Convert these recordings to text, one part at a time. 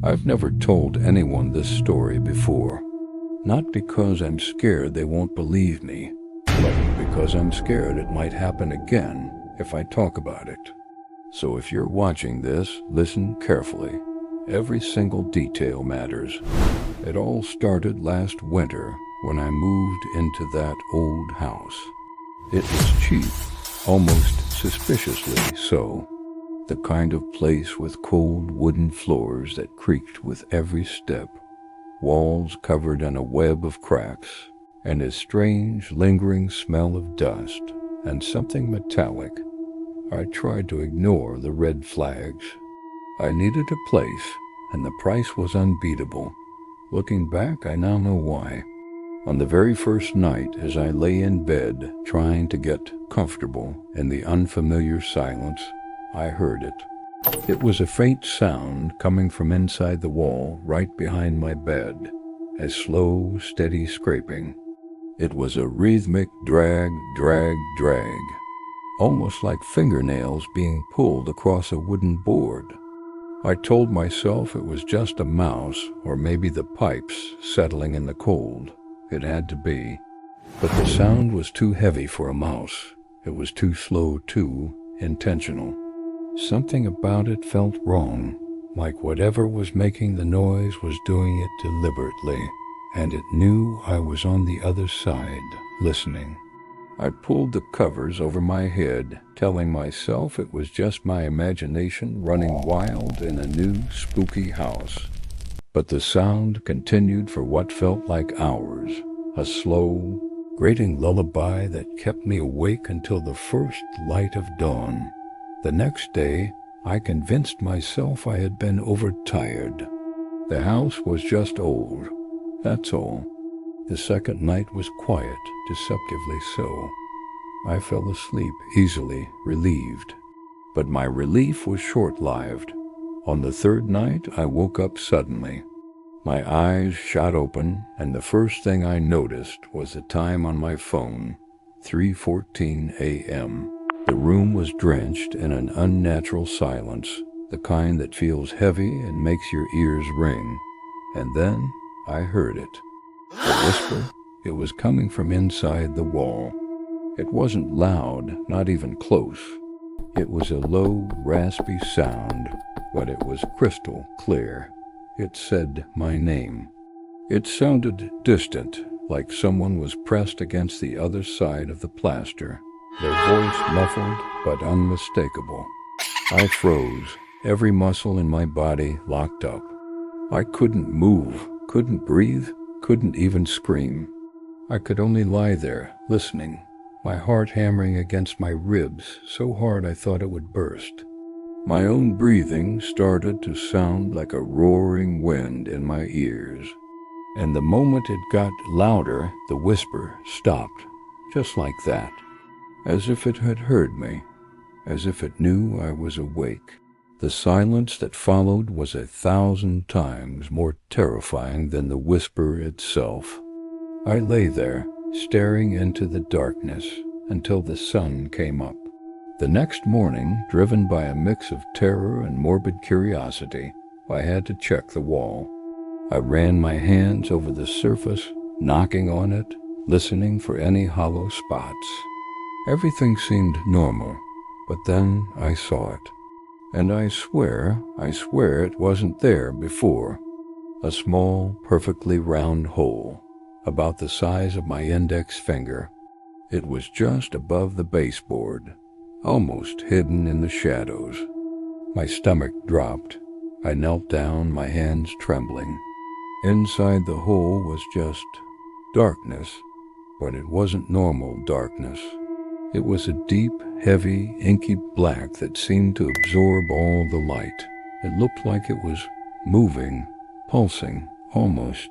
I've never told anyone this story before. Not because I'm scared they won't believe me, but because I'm scared it might happen again if I talk about it. So if you're watching this, listen carefully. Every single detail matters. It all started last winter when I moved into that old house. It was cheap, almost suspiciously so. The kind of place with cold wooden floors that creaked with every step, walls covered in a web of cracks, and a strange, lingering smell of dust and something metallic. I tried to ignore the red flags. I needed a place, and the price was unbeatable. Looking back, I now know why. On the very first night, as I lay in bed trying to get comfortable in the unfamiliar silence, I heard it. It was a faint sound coming from inside the wall right behind my bed, a slow, steady scraping. It was a rhythmic drag, drag, drag, almost like fingernails being pulled across a wooden board. I told myself it was just a mouse or maybe the pipes settling in the cold. It had to be. But the sound was too heavy for a mouse. It was too slow, too intentional. Something about it felt wrong, like whatever was making the noise was doing it deliberately, and it knew I was on the other side, listening. I pulled the covers over my head, telling myself it was just my imagination running wild in a new, spooky house. But the sound continued for what felt like hours, a slow, grating lullaby that kept me awake until the first light of dawn. The next day, I convinced myself I had been overtired. The house was just old, that's all. The second night was quiet, deceptively so. I fell asleep easily, relieved. But my relief was short-lived. On the third night, I woke up suddenly. My eyes shot open, and the first thing I noticed was the time on my phone, 3:14 a.m. The room was drenched in an unnatural silence, the kind that feels heavy and makes your ears ring. And then I heard it. The whisper, it was coming from inside the wall. It wasn't loud, not even close. It was a low, raspy sound, but it was crystal clear. It said my name. It sounded distant, like someone was pressed against the other side of the plaster, their voice muffled but unmistakable. I froze, every muscle in my body locked up. I couldn't move, couldn't breathe, couldn't even scream. I could only lie there, listening, my heart hammering against my ribs so hard I thought it would burst. My own breathing started to sound like a roaring wind in my ears. And the moment it got louder, the whisper stopped, just like that, as if it had heard me, as if it knew I was awake. The silence that followed was 1,000 times more terrifying than the whisper itself. I lay there, staring into the darkness until the sun came up. The next morning, driven by a mix of terror and morbid curiosity, I had to check the wall. I ran my hands over the surface, knocking on it, listening for any hollow spots. Everything seemed normal, but then I saw it. And I swear it wasn't there before. A small, perfectly round hole, about the size of my index finger. It was just above the baseboard, almost hidden in the shadows. My stomach dropped. I knelt down, my hands trembling. Inside the hole was just darkness, but it wasn't normal darkness. It was a deep, heavy, inky black that seemed to absorb all the light. It looked like it was moving, pulsing, almost.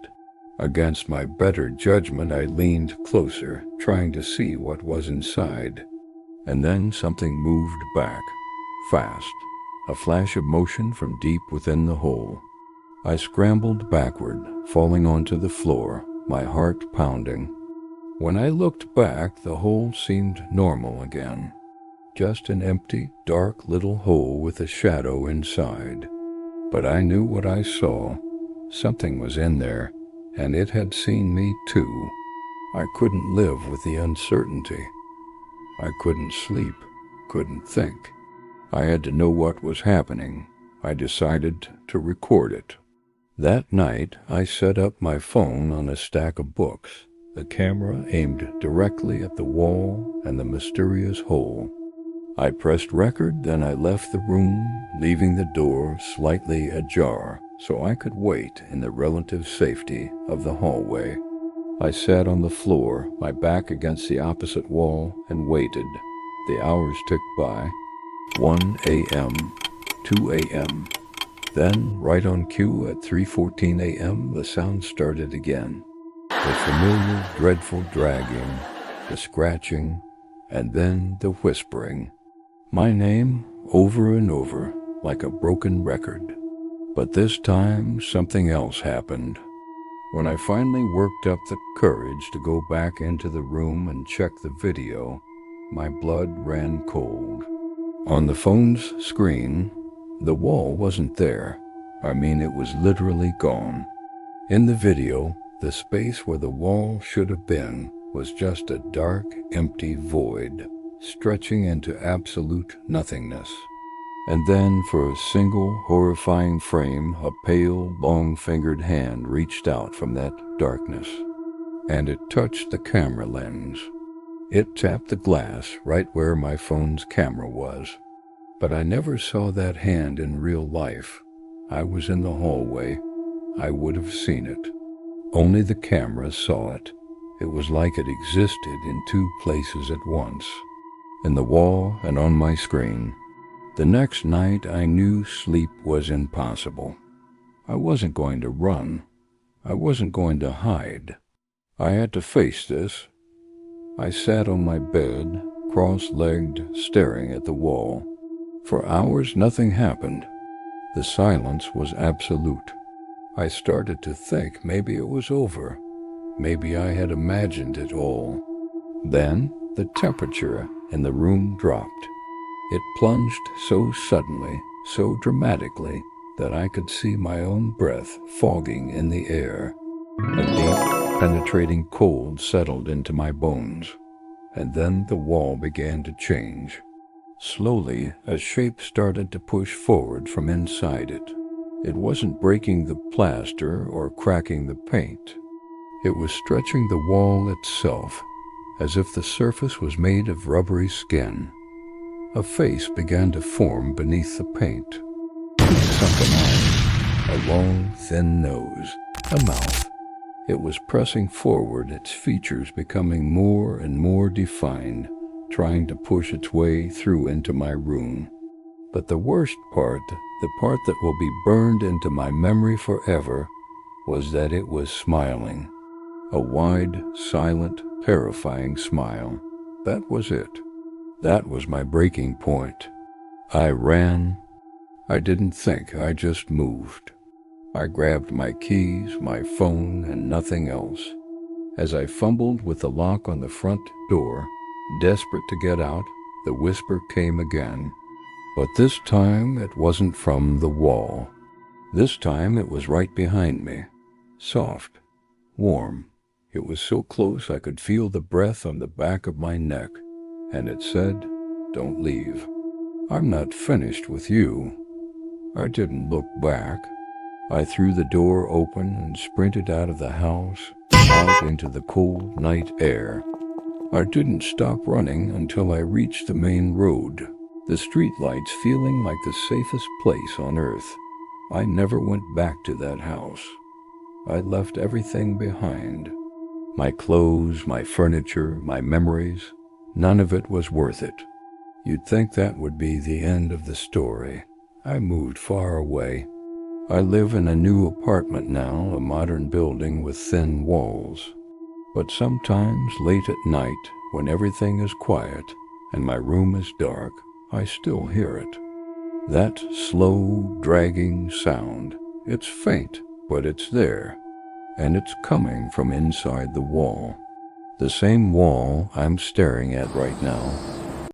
Against my better judgment, I leaned closer, trying to see what was inside. And then something moved back, fast, a flash of motion from deep within the hole. I scrambled backward, falling onto the floor, my heart pounding. When I looked back, the hole seemed normal again. Just an empty, dark little hole with a shadow inside. But I knew what I saw. Something was in there, and it had seen me too. I couldn't live with the uncertainty. I couldn't sleep, couldn't think. I had to know what was happening. I decided to record it. That night, I set up my phone on a stack of books, the camera aimed directly at the wall and the mysterious hole. I pressed record, then I left the room, leaving the door slightly ajar so I could wait in the relative safety of the hallway. I sat on the floor, my back against the opposite wall, and waited. The hours ticked by. 1 a.m., 2 a.m. Then, right on cue at 3:14 a.m., the sound started again. The familiar, dreadful dragging, the scratching, and then the whispering. My name, over and over, like a broken record. But this time, something else happened. When I finally worked up the courage to go back into the room and check the video, my blood ran cold. On the phone's screen, the wall wasn't there. I mean, it was literally gone. In the video, the space where the wall should have been was just a dark, empty void, stretching into absolute nothingness. And then, for a single horrifying frame, a pale, long-fingered hand reached out from that darkness, and it touched the camera lens. It tapped the glass right where my phone's camera was. But I never saw that hand in real life. I was in the hallway. I would have seen it. Only the camera saw it. It was like it existed in two places at once, in the wall and on my screen. The next night I knew sleep was impossible. I wasn't going to run. I wasn't going to hide. I had to face this. I sat on my bed, cross-legged, staring at the wall. For hours nothing happened. The silence was absolute. I started to think maybe it was over. Maybe I had imagined it all. Then the temperature in the room dropped. It plunged so suddenly, so dramatically, that I could see my own breath fogging in the air. A deep, penetrating cold settled into my bones, and then the wall began to change. Slowly, a shape started to push forward from inside it. It wasn't breaking the plaster or cracking the paint. It was stretching the wall itself, as if the surface was made of rubbery skin. A face began to form beneath the paint. Sunken eyes, a long, thin nose, a mouth. It was pressing forward, its features becoming more and more defined, trying to push its way through into my room. But the worst part, the part that will be burned into my memory forever, was that it was smiling. A wide, silent, terrifying smile. That was it. That was my breaking point. I ran. I didn't think, I just moved. I grabbed my keys, my phone, and nothing else. As I fumbled with the lock on the front door, desperate to get out, the whisper came again. But this time it wasn't from the wall. This time it was right behind me. Soft, warm. It was so close I could feel the breath on the back of my neck. And it said, "Don't leave. I'm not finished with you." I didn't look back. I threw the door open and sprinted out of the house, out into the cold night air. I didn't stop running until I reached the main road, the streetlights feeling like the safest place on earth. I never went back to that house. I left everything behind. My clothes, my furniture, my memories. None of it was worth it. You'd think that would be the end of the story. I moved far away. I live in a new apartment now, a modern building with thin walls. But sometimes late at night, when everything is quiet and my room is dark, I still hear it. That slow, dragging sound. It's faint, but it's there. And it's coming from inside the wall. The same wall I'm staring at right now.